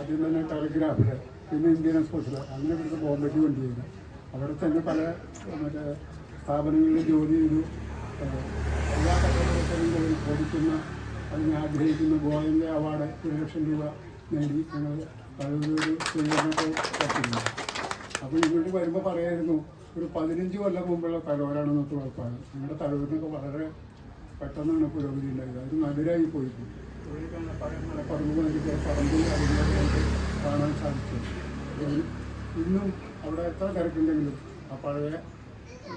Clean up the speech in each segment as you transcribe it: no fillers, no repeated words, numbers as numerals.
ആദ്യം തന്നെ ടെലിഗ്രാഫിൽ, പിന്നെ ഇന്ത്യൻ എക്സ്പ്രസ്സിൽ, അങ്ങനെ ഇവിടുത്തെ ബോംബെക്ക് വേണ്ടി ചെയ്തു. അവിടെ തന്നെ പല മറ്റേ സ്ഥാപനങ്ങളിൽ ജോലി ചെയ്തു. എല്ലാ കഥകളും ഓടിക്കുന്ന അതിനെ ആഗ്രഹിക്കുന്ന ഗോയൻ്റെ അവാർഡ് 1,00,000 രൂപ നേടി ഞങ്ങൾ പലതൊരു സ്വീകരണത്തെ പറ്റിയിരുന്നു. അപ്പോൾ ഇങ്ങോട്ട് വരുമ്പോൾ പറയായിരുന്നു ഒരു 15 കൊല്ലം മുമ്പുള്ള തലവരാണെന്നൊക്കെ ഉറപ്പാണ്. നമ്മുടെ തലവരിനൊക്കെ വളരെ പെട്ടെന്നാണ് പുരോഗതി ഉണ്ടായത്. അത് നല്ലതായി പോയിട്ട് പഴയ മലപ്പറമ്പ് നൽകിയ പറമ്പിൽ അതിനൊക്കെ കാണാൻ സാധിച്ചു. ഇന്നും അവിടെ എത്ര തിരക്കുണ്ടെങ്കിലും ആ പഴയ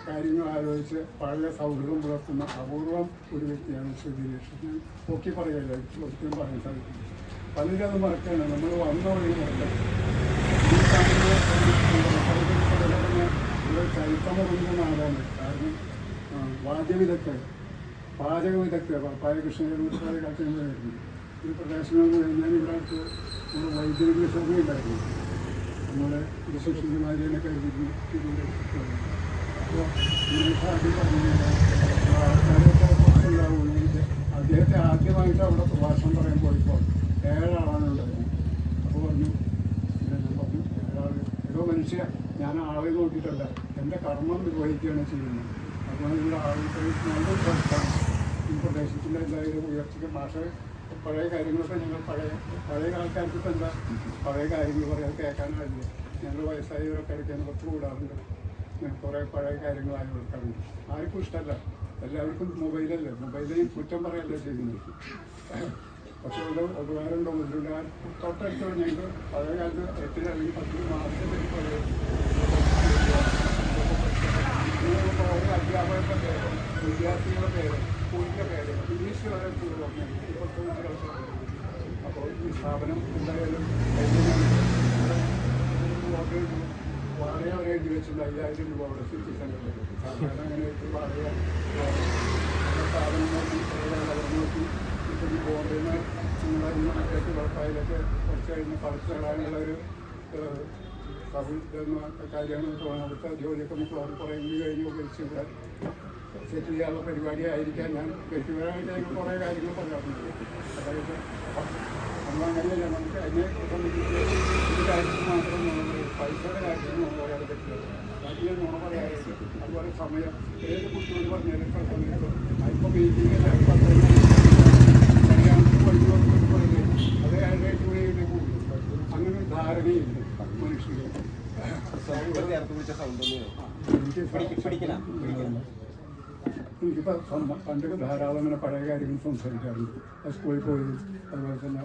കാര്യങ്ങൾ ആലോചിച്ച് പഴയ സൗഹൃദം പുലർത്തുന്ന അപൂർവം ഒരു വ്യക്തിയാണ് ശ്രീ ദിനേശ്. ഞാൻ നോക്കി പറയല്ല, ഒരിക്കലും പറയാൻ സാധിക്കും. പലരും അത് മറക്കാണ്, നമ്മൾ വന്ന വഴി മറക്കാം. ഈ കാണുന്ന ചരിത്രമറിഞ്ഞ നാടാണ്. കാരണം വാദ്യവിദഗ്ധർ, പാചക വിദഗ്ധർ, പായകൃഷ്ണ കാഴ്ചകളായിരുന്നു ഈ പ്രദേശങ്ങളിൽ. ഞാൻ ഇവിടെ അടുത്ത് നമ്മുടെ വൈദ്യുതി സഭ ഉണ്ടായിരുന്നു. നമ്മുടെ റിസപ്ഷന്മാരെയൊക്കെ കരുതിയിട്ട് അപ്പോൾ ആദ്യം പറഞ്ഞു ആൾക്കാരൊക്കെ കുറച്ചുണ്ടാവുള്ളൂ. അദ്ദേഹത്തെ ആദ്യമായിട്ട് അവിടെ പ്രഭാഷണം പറയാൻ പോയപ്പോൾ 7 ആളാണ് ഉണ്ടായിരുന്നു. അപ്പോൾ പറഞ്ഞു, ഞാൻ പറഞ്ഞു 7 ആൾ, ഏതോ മനുഷ്യ, ഞാൻ ആളെ നോക്കിയിട്ടല്ല, എൻ്റെ കർമ്മം നിർവഹിക്കുകയാണ് ചെയ്യുന്നത്. അപ്പോൾ ഇവിടെ ആളുകൾ നല്ലൊരു പ്രശ്നമാണ് ഈ പ്രദേശത്തിൻ്റെ എന്തായാലും ഉയർച്ചയ്ക്ക്. ഭാഷ പഴയ കാര്യങ്ങളൊക്കെ ഞങ്ങൾ പഴയ ആൾക്കാർക്ക് ഇപ്പം എന്താ പഴയ കാര്യങ്ങൾ പറയാൻ കേൾക്കാനാവില്ല. ഞങ്ങൾ വയസ്സായവരൊക്കെ ഇടയ്ക്കാൻ കുറച്ച് കൂടാറുണ്ട്. കുറേ പഴയ കാര്യങ്ങളായ ആൾക്കാരുണ്ട്. ആർക്കും ഇഷ്ടമല്ല, എല്ലാവർക്കും മൊബൈലല്ലേ, മൊബൈലിൽ കുറ്റം പറയല്ലേ ചെയ്യുന്നത്. പക്ഷേ ഉള്ള ഉപകാരമുണ്ടോ ഇതിലുള്ള തൊട്ടടുത്ത് ഞങ്ങൾക്ക് പഴയ കാലത്ത് 8 അല്ലെങ്കിൽ 10 മാസത്തേക്ക് പറയും അധ്യാപകരുടെ പേര്, വിദ്യാർത്ഥികളുടെ പേര്, സ്കൂളിൻ്റെ പേര്, ഇംഗ്ലീഷ് വരെ പറഞ്ഞു. അപ്പോൾ ഈ സ്ഥാപനം എന്തായാലും വാടക വരെ എഴുതി വെച്ചിട്ടുണ്ട് 5,000 രൂപ അവിടെ സിറ്റി സെൻ്ററിൽ. സാധാരണ അങ്ങനെ വാടക സ്ഥാപനം നോക്കി ഇപ്പം ഈ ബോംബെയിൽ നിന്ന് നിങ്ങളെ മറ്റേക്ക് കുഴപ്പമായാലൊക്കെ കുറച്ച് കഴിഞ്ഞ് കളിച്ച് കളയാനുള്ള ഒരു കാര്യമാണ് തോന്നുന്നത്. അവിടുത്തെ ജോലിയൊക്കെ മിക്കവാറും കുറേ കഴിഞ്ഞ് ഉപയോഗിച്ച് ഇവിടെ സെറ്റിൽ ചെയ്യാനുള്ള പരിപാടി ആയിരിക്കാൻ ഞാൻ വ്യക്തിപരമായിട്ട് ഞങ്ങൾ കുറേ കാര്യങ്ങൾ പറയാറുണ്ട്. അതായത് നമ്മളങ്ങനെയല്ല, നമുക്ക് അതിനെ സംബന്ധിച്ച് ഒരു കാര്യത്തിൽ മാത്രം പൈസയുടെ കാര്യത്തിൽ നുണ പറയാതെ പറ്റില്ല. ബാക്കി നുണ പറയാതെ അതുപോലെ സമയം ഏത് കുട്ടിയോട് പറഞ്ഞാലും സമയത്ത് ഇപ്പോൾ മീറ്റിങ്ങിൽ കല്യാണത്തിന് വഴി വന്നിട്ട് പറയുന്നത് അതേ 7-8 മണി കൂടും. അങ്ങനെ ഒരു ധാരണയുണ്ട് മനുഷ്യർക്ക്. എനിക്കിപ്പോൾ പണ്ടൊക്കെ ധാരാളം അങ്ങനെ പഴയ കാര്യങ്ങൾ സംസാരിക്കാറുണ്ട്. സ്കൂളിൽ പോയി, അതുപോലെ തന്നെ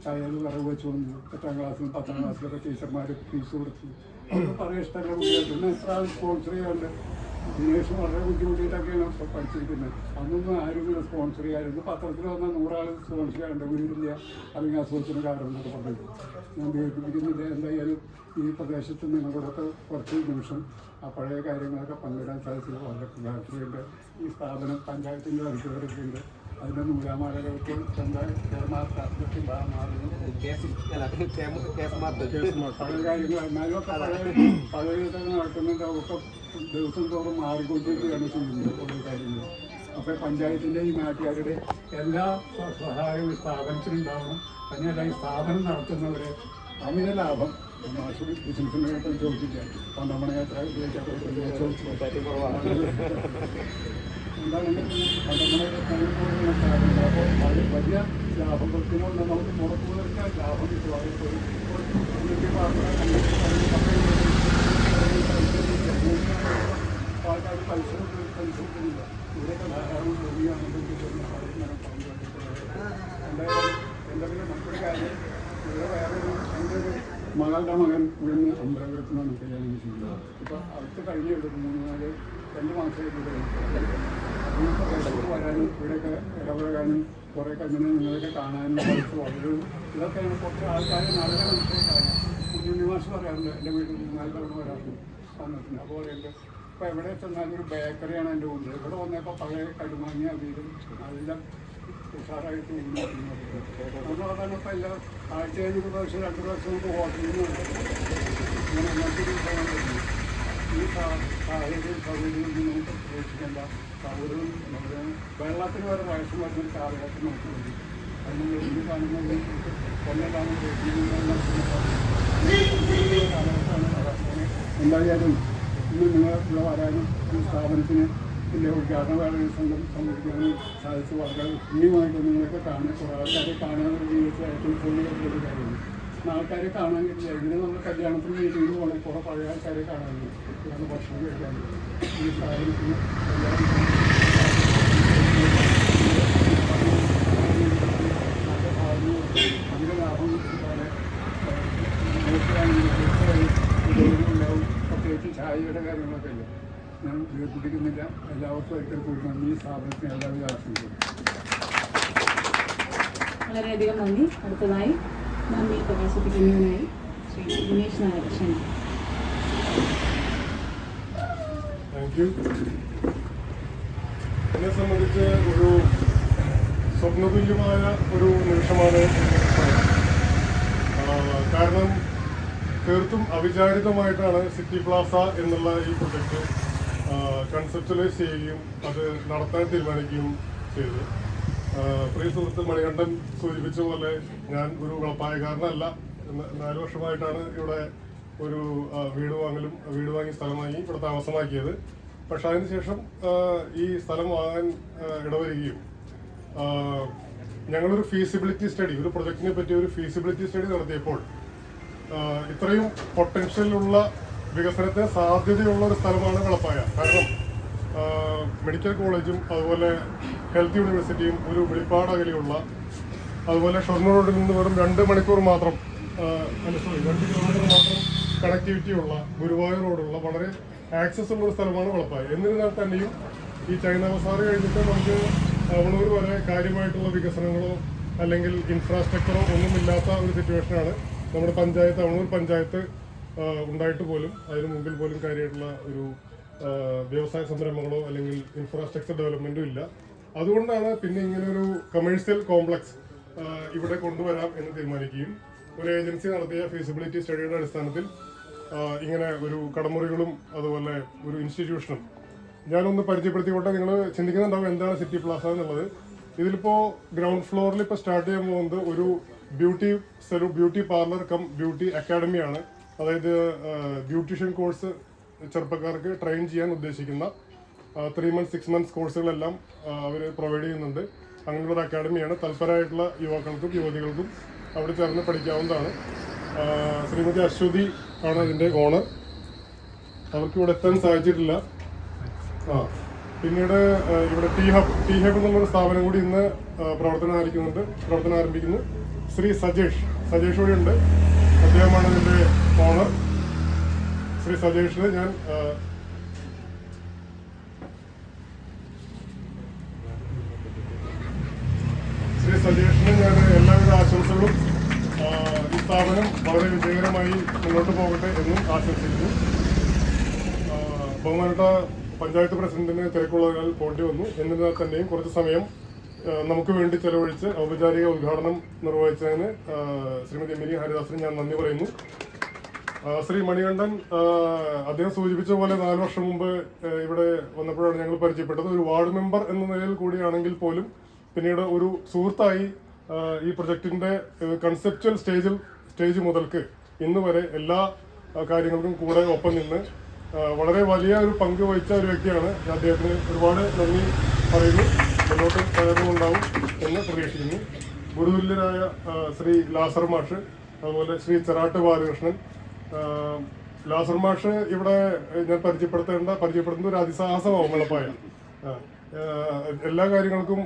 ചായയിൽ വിറവ് വെച്ച് വന്നു. 8ാം ക്ലാസ്സിലും 10ാം ക്ലാസ്സിലൊക്കെ ടീച്ചർമാർ ഫീസ് കൊടുത്തു. അതൊക്കെ പറയാൻ ഇഷ്ടമുള്ള കുട്ടികൾ. പിന്നെ എത്ര ആൾ സ്പോൺസർ ചെയ്യാറുണ്ട്. ദിനേശ് വളരെ ബുദ്ധിമുട്ടിയിട്ടൊക്കെയാണ് ഇപ്പോൾ പഠിച്ചിരിക്കുന്നത്. അന്നൊന്നും ആരും സ്പോൺസർ ചെയ്യാറുണ്ട്. പത്രത്തിൽ വന്നാൽ 100 ആൾ സ്പോൺസർ ചെയ്യാറുണ്ട്. വീടില്ല അല്ലെങ്കിൽ അസുഖത്തിന് കാരണം എന്നൊക്കെ പറഞ്ഞിട്ട് ഞാൻ ദീർഘിപ്പിക്കുന്നില്ല. എന്തായാലും ഈ പ്രദേശത്ത് നിങ്ങളോടൊക്കെ കുറച്ച് നിമിഷം ആ പഴയ കാര്യങ്ങളൊക്കെ പങ്കിടാൻ സാധിച്ചത് വളരെ പ്രധാനത്തിലുണ്ട്. ഈ സ്ഥാപനം പഞ്ചായത്തിൻ്റെ അധികാരത്തിലുണ്ട്. അതിൻ്റെ നൂലാമാലകൾക്ക് പഴയ കാര്യങ്ങൾ എന്നാലുമൊക്കെ പഴയ നടക്കുന്നുണ്ട്. അതൊക്കെ ദിവസം തോറും മാറിക്കൊണ്ടിരിക്കുകയാണ് ചെയ്യുന്നത് ഓരോ കാര്യങ്ങൾ. അപ്പോൾ പഞ്ചായത്തിൻ്റെ ഈ നാട്ടുകാരുടെ എല്ലാ സഹായവും സ്ഥാപനത്തിനുണ്ടാവണം. തന്നെയല്ല ഈ സ്ഥാപനം നടത്തുന്നവരെ അമിത ലാഭം ബിസിനസ്സിനൊക്കെ ചോദിച്ചില്ല. പണ്ടമ്മണെ എത്ര ചോദിച്ചു എന്താണ് പണ്ടമ്മണെ അപ്പോൾ വലിയ ലാഭം കൊടുക്കുന്നതുകൊണ്ട് നമുക്ക് മുടക്കുകൊടുക്കാൻ ലാഭം കിട്ടും. ആൾക്കാർ പൈസ കിട്ടുന്നില്ല. ഇവിടെയൊക്കെ ധാരാളം ജോലിയാണെങ്കിൽ എന്തായാലും എന്തെങ്കിലും മറ്റൊരു കാര്യം ഇവിടെ വേറൊരു എൻ്റെ ഒരു മകളുടെ മകൻ ഇവിടുന്ന് അമ്പലപുരത്തുനിന്നാണ് കല്യാണം ചെയ്യുന്നത്. ഇപ്പോൾ അടുത്ത് കഴിഞ്ഞിട്ട് 2 മാസമായിട്ട് വരാനും ഇവിടെയൊക്കെ ഇടപഴകാനും കുറേയൊക്കെ അങ്ങനെ നിങ്ങളൊക്കെ കാണാനും കുറച്ച് വളരെ ഇതൊക്കെയാണ് കുറച്ച് ആൾക്കാർ നല്ല മനുഷ്യരാണ്. കുഞ്ഞുണ്ണിമാഷ് പറയാറുണ്ട്, എൻ്റെ വീട്ടിൽ 4 തവണ വരാറുണ്ട് വന്നിട്ടുണ്ട്. അപ്പോൾ പറയുന്നത് ഇപ്പോൾ എവിടെ ചെന്നാലും ഒരു ബേക്കറിയാണ് എൻ്റെ മുന്നിൽ. ഇവിടെ വന്നപ്പോൾ പഴയ കടുമാങ്ങ വീടും അതെല്ലാം ഉഷാറായിട്ട് നമ്മളതാണ്. ഇപ്പോൾ എല്ലാ ആഴ്ചയിൽ 1 പ്രാവശ്യം 2 പ്രാവശ്യം നമുക്ക് ഹോട്ടലിൽ നിന്ന് ഇങ്ങനെ അങ്ങനത്തെ പോകാൻ കഴിയും. ഈ സാഹചര്യം സൗകര്യങ്ങളിൽ നമുക്ക് പ്രവേശിക്കേണ്ട സൗകര്യം നമ്മുടെ വെള്ളത്തിന് വരെ വയസ്സ് വരുന്ന കാലഘട്ടം നമുക്ക് വരും. അത് നമ്മൾ ഇന്ന് കാണുന്നത് കൊല്ലം എന്തായാലും ഇന്ന് നിങ്ങൾ ഇവിടെ വരാനും ഈ സ്ഥാപനത്തിന് വലിയ ഉദ്ഘാടന സംബന്ധിക്കാനും സാധിച്ചു. വളരെ പുണ്യമായിട്ട് നിങ്ങളൊക്കെ കാണാൻ കുറേ ആൾക്കാരെ കാണാനൊരു ജീവിതത്തിലായിട്ടും കൂടുതൽ കാര്യമാണ്. ആൾക്കാരെ കാണാൻ കിട്ടില്ല. ഇതിന് നമ്മൾ കല്യാണത്തിന് മീറ്റിങ്ങിന് പോകണം. കുറേ പഴയ ആൾക്കാരെ കാണാനുണ്ട്, ഇതാണ് ഭക്ഷണം കഴിക്കാനുണ്ട്. ഈ സ്ഥാപനത്തിന് അതിൻ്റെ ലാഭം ഉണ്ടാവും. പ്രത്യേകിച്ച് ചായയുടെ കാര്യങ്ങളൊക്കെ അല്ലേ. ഞാൻ ദീർഘിപ്പിക്കുന്നില്ല. എല്ലാവർക്കും ഒരിക്കൽ കൂടി നന്ദി. ഈ സ്ഥാപനത്തിന് എല്ലാവിധ ആശംസകളും. വളരെയധികം നന്ദി. അടുത്തതായി നന്ദി പ്രകാശിപ്പിക്കുന്നതിനായി ശ്രീ ദിനേശ് നായർ ക്ഷണിക്കും. Thank you. എന്നെ സംബന്ധിച്ച് ഒരു സ്വപ്നതുല്യമായ ഒരു നിമിഷമാണ്. കാരണം തീർത്തും അവിചാരിതമായിട്ടാണ് സിറ്റി പ്ലാസ എന്നുള്ള ഈ പ്രൊജക്റ്റ് കൺസെപ്റ്റലൈസ് ചെയ്യുകയും അത് നടത്താൻ തീരുമാനിക്കുകയും ചെയ്തത്. പ്രിയ സുഹൃത്ത് മണികണ്ഠൻ സൂചിപ്പിച്ച പോലെ ഞാൻ ഒരു വളപ്പായക്കാരനല്ല. 4 വർഷമായിട്ടാണ് ഇവിടെ ഒരു വീട് വാങ്ങി സ്ഥലമായി ഇവിടെ താമസമാക്കിയത്. പക്ഷെ അതിനുശേഷം ഈ സ്ഥലം വാങ്ങാൻ ഇടവരികയും ഞങ്ങളൊരു ഫീസിബിലിറ്റി സ്റ്റഡി, ഒരു പ്രൊജക്റ്റിനെ പറ്റി ഒരു ഫീസിബിലിറ്റി സ്റ്റഡി നടത്തിയപ്പോൾ ഇത്രയും പൊട്ടൻഷ്യലുള്ള വികസനത്തിന് സാധ്യതയുള്ള ഒരു സ്ഥലമാണ് കളപ്പായ. കാരണം മെഡിക്കൽ കോളേജും അതുപോലെ ഹെൽത്ത് യൂണിവേഴ്സിറ്റിയും ഒരു വെളിപ്പാട് അകലെയുള്ള, അതുപോലെ ഷൊർണൂർ റോഡിൽ നിന്ന് വെറും 2 മണിക്കൂർ മാത്രം 2 കിലോമീറ്റർ മാത്രം കണക്ടിവിറ്റി ഉള്ള, ഗുരുവായൂർ റോഡുള്ള വളരെ ആക്സസ് ഉള്ള ഒരു സ്ഥലമാണ് കളപ്പായ. എന്നിരുന്നാൽ തന്നെയും ഈ ചൈന ബസാർ കഴിഞ്ഞിട്ട് നമുക്ക് അവണൂർ വരെ കാര്യമായിട്ടുള്ള വികസനങ്ങളോ അല്ലെങ്കിൽ ഇൻഫ്രാസ്ട്രക്ചറോ ഒന്നുമില്ലാത്ത ഒരു സിറ്റുവേഷനാണ് നമ്മുടെ പഞ്ചായത്ത്, അവണൂർ പഞ്ചായത്ത് ഉണ്ടായിട്ട് പോലും അതിന് മുമ്പിൽ പോലും കാര്യമായിട്ടുള്ള ഒരു വ്യവസായ സംരംഭങ്ങളോ അല്ലെങ്കിൽ ഇൻഫ്രാസ്ട്രക്ചർ ഡെവലപ്മെൻറ്റും ഇല്ല. അതുകൊണ്ടാണ് പിന്നെ ഇങ്ങനെ ഒരു കമേഴ്സ്യൽ കോംപ്ലക്സ് ഇവിടെ കൊണ്ടുവരാം എന്ന് തീരുമാനിക്കുകയും ഒരു ഏജൻസി നടത്തിയ ഫീസിബിലിറ്റി സ്റ്റഡിയുടെ അടിസ്ഥാനത്തിൽ ഇങ്ങനെ ഒരു കടമുറികളും അതുപോലെ ഒരു ഇൻസ്റ്റിറ്റ്യൂഷനും ഞാനൊന്ന് പരിചയപ്പെടുത്തിക്കോട്ടെ. നിങ്ങൾ ചിന്തിക്കുന്നുണ്ടാവും എന്താണ് സിറ്റി പ്ലാസ എന്നുള്ളത്. ഇതിലിപ്പോൾ ഗ്രൗണ്ട് ഫ്ലോറിൽ ഇപ്പോൾ സ്റ്റാർട്ട് ചെയ്യാൻ പോകുന്നത് ഒരു ബ്യൂട്ടി പാർലർ കം ബ്യൂട്ടി അക്കാഡമിയാണ്. അതായത് ബ്യൂട്ടീഷ്യൻ കോഴ്സ് ചെറുപ്പക്കാർക്ക് ട്രെയിൻ ചെയ്യാൻ ഉദ്ദേശിക്കുന്ന 3 months 6 months കോഴ്സുകളെല്ലാം അവർ പ്രൊവൈഡ് ചെയ്യുന്നുണ്ട്. അങ്ങനെയുള്ളൊരു അക്കാഡമിയാണ്. തൽപരമായിട്ടുള്ള യുവാക്കൾക്കും യുവതികൾക്കും അവിടെ ചേർന്ന് പഠിക്കാവുന്നതാണ്. ശ്രീമതി അശ്വതി ആണ് അതിൻ്റെ ഓണർ. അവർക്ക് ഇവിടെ എത്താൻ സാധിച്ചിട്ടില്ല. പിന്നീട് ഇവിടെ ടി ഹബ് എന്നുള്ളൊരു സ്ഥാപനം കൂടി ഇന്ന് പ്രവർത്തനം ആരംഭിക്കുന്നു. ശ്രീ സജേഷ് കൂടി ഉണ്ട്. അദ്ദേഹമാണ് ഇതിൻ്റെ ഓണർ. ശ്രീ സജേഷിന് ഞാൻ എല്ലാവിധ ആശംസകളും. ഈ സ്ഥാപനം വളരെ വിജയകരമായി മുന്നോട്ട് പോകട്ടെ എന്നും ആശംസിക്കുന്നു. ബഹുമാനപ്പെട്ട പഞ്ചായത്ത് പ്രസിഡന്റിന് തിരക്കുള്ളതിനാൽ പോണ്ടി വന്നു. എന്നിരുന്നാൽ തന്നെയും കുറച്ച് സമയം നമുക്ക് വേണ്ടി ചെലവഴിച്ച് ഔപചാരിക ഉദ്ഘാടനം നിർവഹിച്ചതിന് ശ്രീമതി എമിലി ഹരിദാസിന് ഞാൻ നന്ദി പറയുന്നു. ശ്രീ മണികണ്ഠൻ അദ്ദേഹം സൂചിപ്പിച്ച പോലെ 4 വർഷം മുമ്പ് ഇവിടെ വന്നപ്പോഴാണ് ഞങ്ങൾ പരിചയപ്പെട്ടത്. ഒരു വാർഡ് മെമ്പർ എന്ന നിലയിൽ കൂടിയാണെങ്കിൽ പോലും പിന്നീട് ഒരു സുഹൃത്തായി ഈ പ്രൊജക്ടിന്റെ കൺസെപ്ച്വൽ സ്റ്റേജ് മുതൽക്ക് ഇന്ന് വരെ എല്ലാ കാര്യങ്ങൾക്കും കൂടെ ഒപ്പം നിന്ന് വളരെ വലിയ ഒരു പങ്ക് വഹിച്ച ഒരു വ്യക്തിയാണ്. അദ്ദേഹത്തിന് ഒരുപാട് നന്ദി പറയുന്നു. മുന്നോട്ട് സഹകരണമുണ്ടാവും എന്ന് പ്രതീക്ഷിക്കുന്നു. ഗുരുതുല്യരായ ശ്രീ ലാസർ മാഷ്, അതുപോലെ ശ്രീ ചെറാട്ട് ബാലകൃഷ്ണൻ. ലാസർ മാഷ് ഇവിടെ ഞാൻ പരിചയപ്പെടുത്തുന്ന ഒരു അതിസാഹസമാവും വെള്ളപ്പായ. എല്ലാ കാര്യങ്ങൾക്കും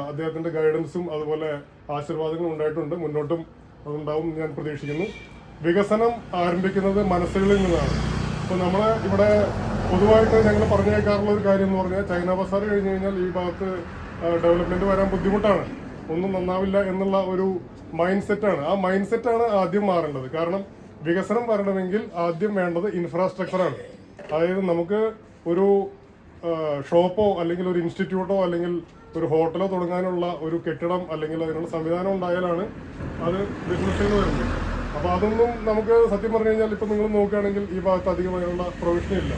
അദ്ദേഹത്തിന്റെ ഗൈഡൻസും അതുപോലെ ആശീർവാദങ്ങളും ഉണ്ടായിട്ടുണ്ട്. മുന്നോട്ടും അതുണ്ടാവും ഞാൻ പ്രതീക്ഷിക്കുന്നു. വികസനം ആരംഭിക്കുന്നത് മനസ്സുകളിൽ നിന്നാണ്. അപ്പോൾ നമ്മൾ ഇവിടെ പൊതുവായിട്ട് ഞങ്ങൾ പറഞ്ഞേക്കാറുള്ള ഒരു കാര്യം എന്ന് പറഞ്ഞാൽ ചൈന ബസാർ കഴിഞ്ഞ് കഴിഞ്ഞാൽ ഈ ഭാഗത്ത് ഡെവലപ്മെന്റ് വരാൻ ബുദ്ധിമുട്ടാണ്, ഒന്നും നന്നാവില്ല എന്നുള്ള ഒരു മൈൻഡ് സെറ്റാണ്. ആ മൈൻഡ് സെറ്റാണ് ആദ്യം മാറേണ്ടത്. കാരണം വികസനം വരണമെങ്കിൽ ആദ്യം വേണ്ടത് ഇൻഫ്രാസ്ട്രക്ചറാണ്. അതായത് നമുക്ക് ഒരു ഷോപ്പോ അല്ലെങ്കിൽ ഒരു ഇൻസ്റ്റിറ്റ്യൂട്ടോ അല്ലെങ്കിൽ ഒരു ഹോട്ടലോ തുടങ്ങാനുള്ള ഒരു കെട്ടിടം അല്ലെങ്കിൽ അതിനുള്ള സംവിധാനം ഉണ്ടായാലാണ് അത് ബിസിനസ്സിൽ വരുന്നത്. അപ്പോൾ അതൊന്നും നമുക്ക് സത്യം പറഞ്ഞു കഴിഞ്ഞാൽ ഇപ്പം നിങ്ങൾ നോക്കുകയാണെങ്കിൽ ഈ ഭാഗത്ത് അധികമായുള്ള പ്രൊവിഷൻ ഇല്ല.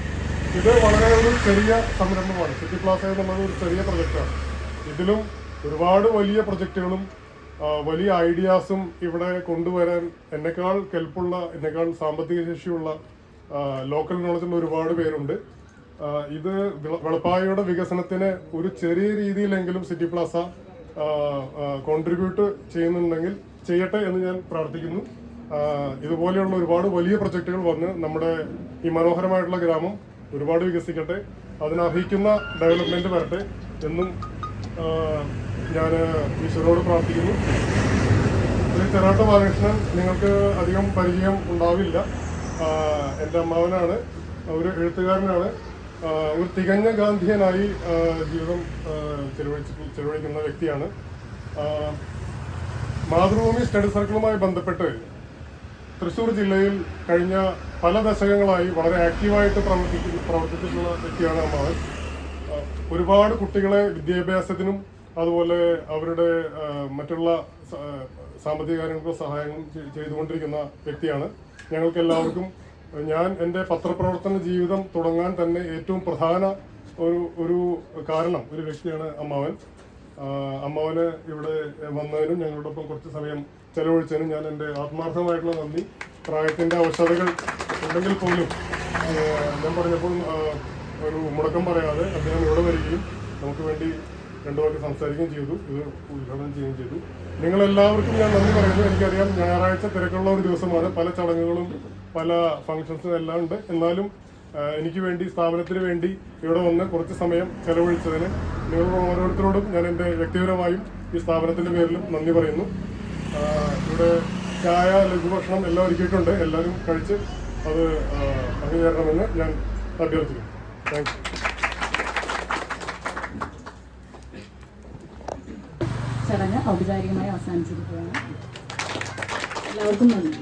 ഇത് വളരെ ഒരു ചെറിയ സംരംഭമാണ്. സിറ്റി പ്ലാസ എന്നുള്ളത് ഒരു ചെറിയ പ്രൊജക്റ്റാണ്. ഇതിലും ഒരുപാട് വലിയ പ്രൊജക്റ്റുകളും വലിയ ഐഡിയാസും ഇവിടെ കൊണ്ടുവരാൻ എന്നെക്കാൾ കെൽപ്പുള്ള, എന്നെക്കാൾ സാമ്പത്തിക ശേഷിയുള്ള ലോക്കൽ നോളജുള്ള ഒരുപാട് പേരുണ്ട്. ഇത് വെളപ്പായയുടെ വികസനത്തിന് ഒരു ചെറിയ രീതിയിലെങ്കിലും സിറ്റി പ്ലാസ കോൺട്രിബ്യൂട്ട് ചെയ്യുന്നുണ്ടെങ്കിൽ ചെയ്യട്ടെ എന്ന് ഞാൻ പ്രാർത്ഥിക്കുന്നു. ഇതുപോലെയുള്ള ഒരുപാട് വലിയ പ്രൊജക്റ്റുകൾ വന്ന് നമ്മുടെ ഈ മനോഹരമായിട്ടുള്ള ഗ്രാമം ഒരുപാട് വികസിക്കട്ടെ, അതിനർഹിക്കുന്ന ഡെവലപ്മെന്റ് വരട്ടെ എന്നും ഞാൻ ഈശ്വരോട് പ്രാർത്ഥിക്കുന്നു. ശ്രീ ചെറാട്ട് ബാലകൃഷ്ണൻ നിങ്ങൾക്ക് അധികം പരിചയം ഉണ്ടാവില്ല. എൻ്റെ അമ്മാവനാണ്, ഒരു എഴുത്തുകാരനാണ്, ഒരു തികഞ്ഞ ഗാന്ധിയനായി ജീവിതം ചെലവഴിക്കുന്ന വ്യക്തിയാണ്. മാതൃഭൂമി സ്റ്റഡി സർക്കിളുമായി ബന്ധപ്പെട്ട് തൃശ്ശൂർ ജില്ലയിൽ കഴിഞ്ഞ പല ദശകങ്ങളായി വളരെ ആക്റ്റീവായിട്ട് പ്രവർത്തിച്ചിട്ടുള്ള വ്യക്തിയാണ് അമ്മാവൻ. ഒരുപാട് കുട്ടികളെ വിദ്യാഭ്യാസത്തിനും അതുപോലെ അവരുടെ മറ്റുള്ള സാമ്പത്തിക കാര്യങ്ങൾക്കും സഹായങ്ങളും ചെയ്തുകൊണ്ടിരിക്കുന്ന വ്യക്തിയാണ്. ഞങ്ങൾക്ക് എല്ലാവർക്കും, ഞാൻ എൻ്റെ പത്രപ്രവർത്തന ജീവിതം തുടങ്ങാൻ തന്നെ ഏറ്റവും പ്രധാന ഒരു കാരണം ഒരു വ്യക്തിയാണ് അമ്മാവൻ. അമ്മാവന് ഇവിടെ വന്നതിനും ഞങ്ങളോടൊപ്പം കുറച്ച് സമയം ചെലവഴിച്ചതിനും ഞാൻ എൻ്റെ ആത്മാർത്ഥമായിട്ടുള്ള നന്ദി. പ്രായത്തിൻ്റെ അവശതകൾ ഉണ്ടെങ്കിൽ പോലും ഞാൻ പറഞ്ഞപ്പോൾ ഒരു മുടക്കം പറയാതെ അദ്ദേഹം ഇവിടെ വരികയും നമുക്ക് വേണ്ടി രണ്ടു വാക്ക് സംസാരിക്കുകയും ചെയ്തു, ഇത് ഉദ്ഘാടനം ചെയ്യുകയും ചെയ്തു. നിങ്ങളെല്ലാവർക്കും ഞാൻ നന്ദി പറയുന്നു. എനിക്കറിയാം ഞായറാഴ്ച തിരക്കുള്ള ഒരു ദിവസമാണ്, പല ചടങ്ങുകളും പല ഫംഗ്ഷൻസും എല്ലാം ഉണ്ട്. എന്നാലും എനിക്ക് വേണ്ടി, സ്ഥാപനത്തിന് വേണ്ടി ഇവിടെ വന്ന് കുറച്ച് സമയം ചെലവഴിച്ചതിന് നിങ്ങൾ ഓരോരുത്തരോടും ഞാൻ എൻ്റെ വ്യക്തിപരമായും ഈ സ്ഥാപനത്തിൻ്റെ പേരിലും നന്ദി പറയുന്നു. ഇവിടെ ചായ, ലഘുഭക്ഷണം എല്ലാം ഒരുക്കിയിട്ടുണ്ട്. എല്ലാവരും കഴിച്ച് അത് അംഗീകരിക്കണമെന്ന് ഞാൻ അഭ്യർത്ഥിക്കുന്നു. Thank you. ചടങ്ങ് ഔപചാരികമായി അവസാനിച്ചിരിക്കുകയാണ്. എല്ലാവർക്കും നന്ദി.